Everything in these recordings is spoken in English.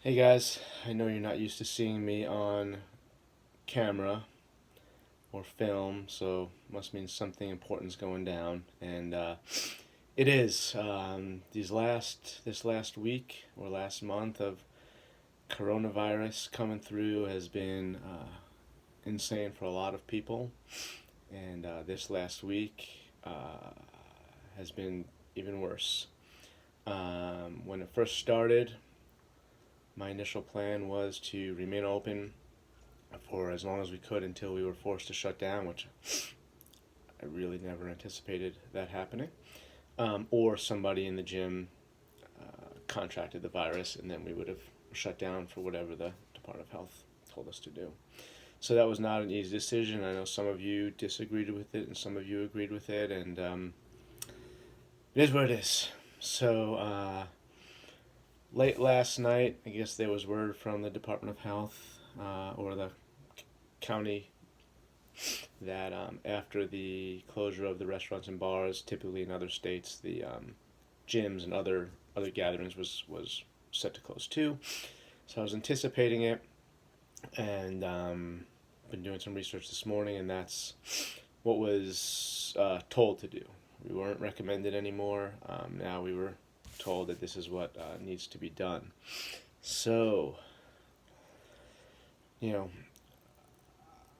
Hey guys, I know you're not used to seeing me on camera or film, so must mean something important's going down, and it is. This last week or last month of coronavirus coming through has been insane for a lot of people, and this last week has been even worse. When it first started, my initial plan was to remain open for as long as we could until we were forced to shut down, which I really never anticipated that happening. Or somebody in the gym contracted the virus, and then we would have shut down for whatever the Department of Health told us to do. So that was not an easy decision. I know some of you disagreed with it, and some of you agreed with it, and it is what it is. So late last night, I guess there was word from the Department of Health or the county that after the closure of the restaurants and bars, typically in other states, the gyms and other gatherings was set to close too. So I was anticipating it, and been doing some research this morning, and that's what was told to do. We weren't recommended anymore. Now we were told that this is what needs to be done. So, you know,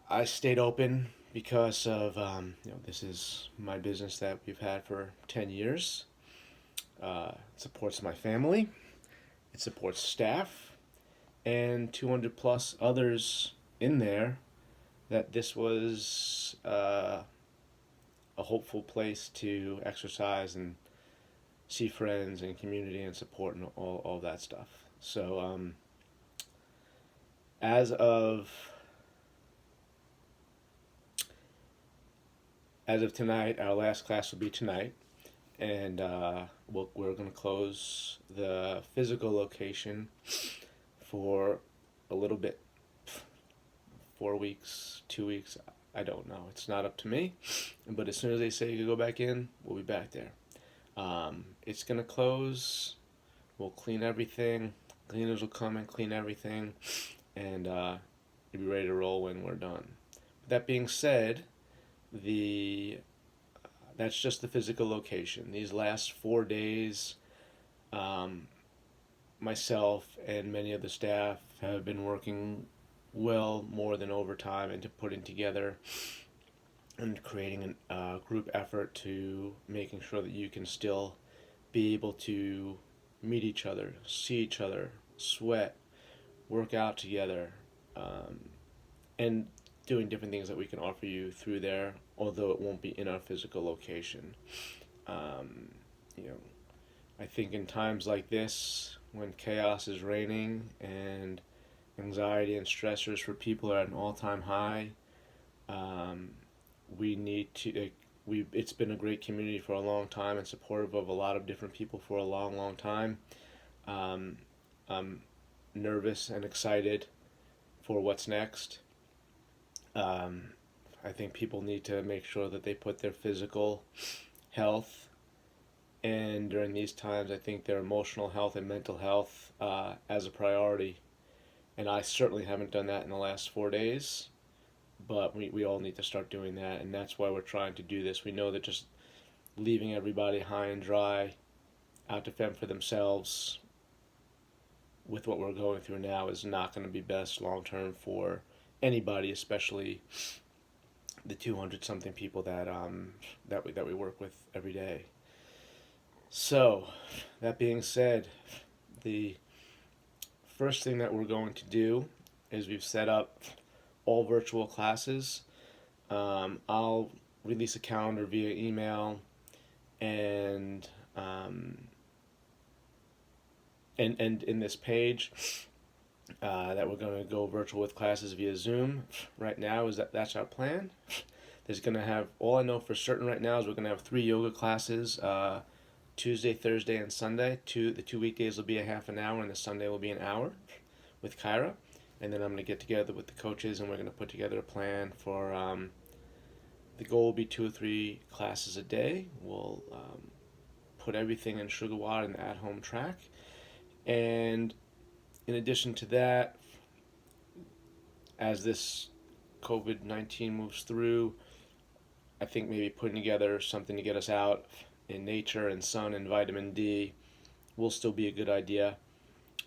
I stayed open because of this is my business that we've had for 10 years. It supports my family, it supports staff, and 200 plus others in there. That this was a hopeful place to exercise and see friends and community and support and all that stuff. So as of tonight, our last class will be tonight, and we're going to close the physical location for a little bit, 4 weeks, 2 weeks. I don't know. It's not up to me, but as soon as they say you can go back in, we'll be back there. It's going to close. We'll clean everything. Cleaners will come and clean everything, and you'll be ready to roll when we're done. That being said, the that's just the physical location. These last 4 days, myself and many of the staff have been working well more than overtime into putting together and creating a group effort to making sure that you can still be able to meet each other, see each other, sweat, work out together, and doing different things that we can offer you through there, although it won't be in our physical location. Um, you know, I think in times like this, when chaos is reigning and anxiety and stressors for people are at an all-time high, um, we need to. It's been a great community for a long time and supportive of a lot of different people for a long, long time. Um, I'm nervous and excited for what's next. Um, I think people need to make sure that they put their physical health, and during these times, I think their emotional health and mental health as a priority. And I certainly haven't done that in the last 4 days, but we all need to start doing that, and that's why we're trying to do this. We know that just leaving everybody high and dry, out to fend for themselves, with what we're going through now is not going to be best long term for anybody, especially the 200 something people that we work with every day. So, that being said, the first thing that we're going to do is we've set up all virtual classes. I'll release a calendar via email, and and in this page that we're going to go virtual with classes via Zoom. Right now is that's our plan. There's going to have, all I know for certain right now is we're going to have 3 yoga classes, Tuesday, Thursday, and Sunday. The 2 weekdays will be a half an hour, and the Sunday will be an hour with Kyra. And then I'm going to get together with the coaches, and we're going to put together a plan for, the goal will be 2 or 3 classes a day. We'll put everything in sugar water in the at-home track. And In addition to that, as this COVID-19 moves through, I think maybe putting together something to get us out in nature and sun and vitamin D will still be a good idea.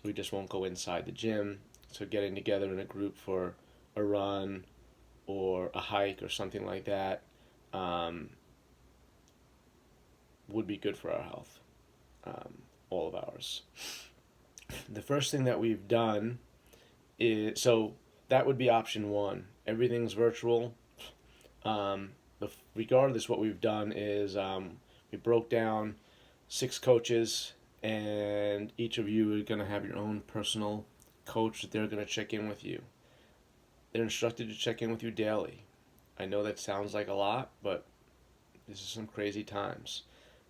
We just won't go inside the gym. So getting together in a group for a run or a hike or something like that would be good for our health, all of ours. The first thing that we've done is, so that would be option one. Everything's virtual. Regardless, what we've done is we broke down 6 coaches, and each of you are going to have your own personal coach that they're going to check in with you. They're instructed to check in with you daily. I know that sounds like a lot, but this is some crazy times.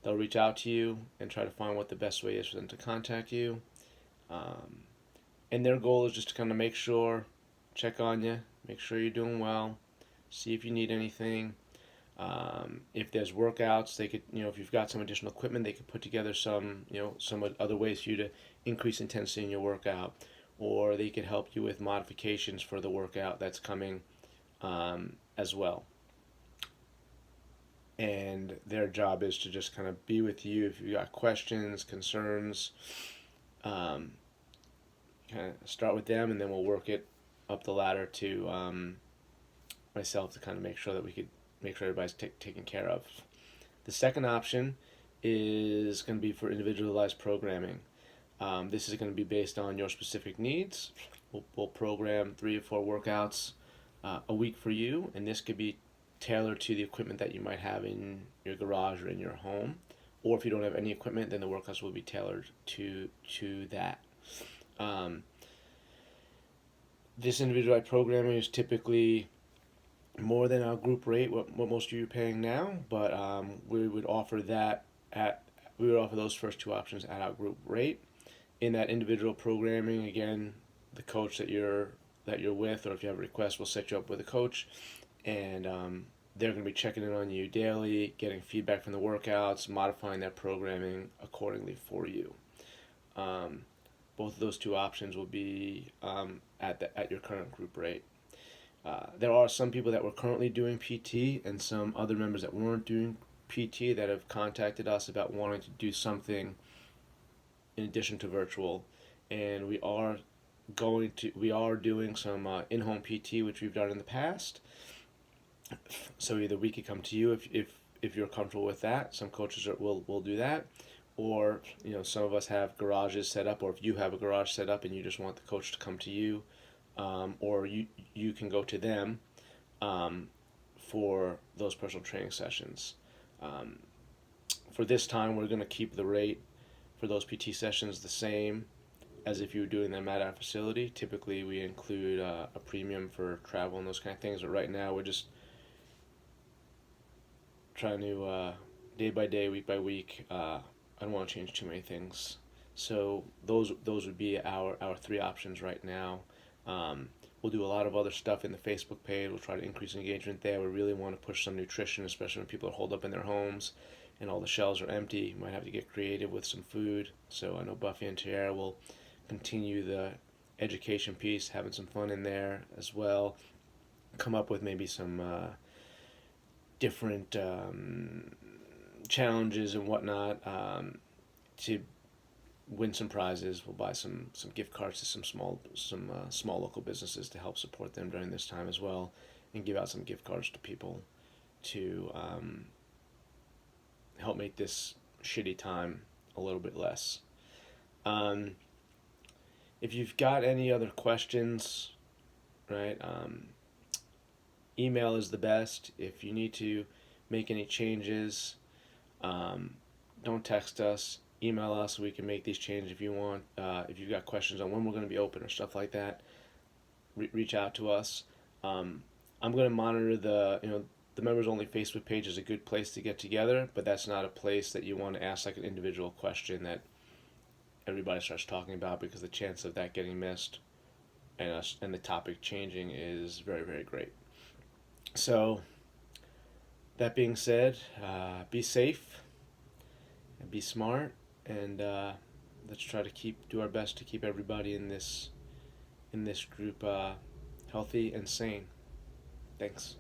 They'll reach out to you and try to find what the best way is for them to contact you. And their goal is just to kind of make sure, check on you, make sure you're doing well, see if you need anything. If there's workouts, they could, if you've got some additional equipment, they could put together some other ways for you to increase intensity in your workout, or they could help you with modifications for the workout that's coming as well. And their job is to just kind of be with you if you've got questions, concerns. Kind of start with them, and then we'll work it up the ladder to myself to kind of make sure that we could make sure everybody's taken care of. The second option is going to be for individualized programming. This is going to be based on your specific needs. We'll program 3 or 4 workouts a week for you, and this could be tailored to the equipment that you might have in your garage or in your home. Or if you don't have any equipment, then the workouts will be tailored to that. This individualized programming is typically more than our group rate, what most of you are paying now, but we would offer those first 2 options at our group rate. In that individual programming, again, the coach that you're with, or if you have a request, we'll set you up with a coach, and they're going to be checking in on you daily, getting feedback from the workouts, modifying that programming accordingly for you. Both of those 2 options will be at your current group rate. There are some people that were currently doing PT and some other members that weren't doing PT that have contacted us about wanting to do something in addition to virtual, and we are doing some in-home PT, which we've done in the past. So either we could come to you if you're comfortable with that. Some coaches will do that, or some of us have garages set up, or if you have a garage set up and you just want the coach to come to you, or you can go to them for those personal training sessions. For this time, we're going to keep the rate for those PT sessions the same as if you were doing them at our facility. Typically, we include a premium for travel and those kind of things, but right now we're just trying to day by day, week by week. I don't want to change too many things, so those would be our 3 options right now. We'll do a lot of other stuff in the Facebook page. We'll try to increase engagement there. We really want to push some nutrition, especially when people are holed up in their homes and all the shelves are empty. You might have to get creative with some food. So I know Buffy and Tiara will continue the education piece, having some fun in there as well. Come up with maybe some different challenges and whatnot to win some prizes. We'll buy some gift cards to some small local businesses to help support them during this time as well, and give out some gift cards to people to help make this shitty time a little bit less. If you've got any other questions, right, email is the best. If you need to make any changes, don't text us. Email us so we can make these changes if you want. If you've got questions on when we're going to be open or stuff like that, reach out to us. I'm going to monitor the members only Facebook page is a good place to get together, but that's not a place that you want to ask like an individual question that everybody starts talking about, because the chance of that getting missed and the topic changing is very, very great. So that being said, be safe and be smart, and let's try to do our best to keep everybody in this group healthy and sane. Thanks.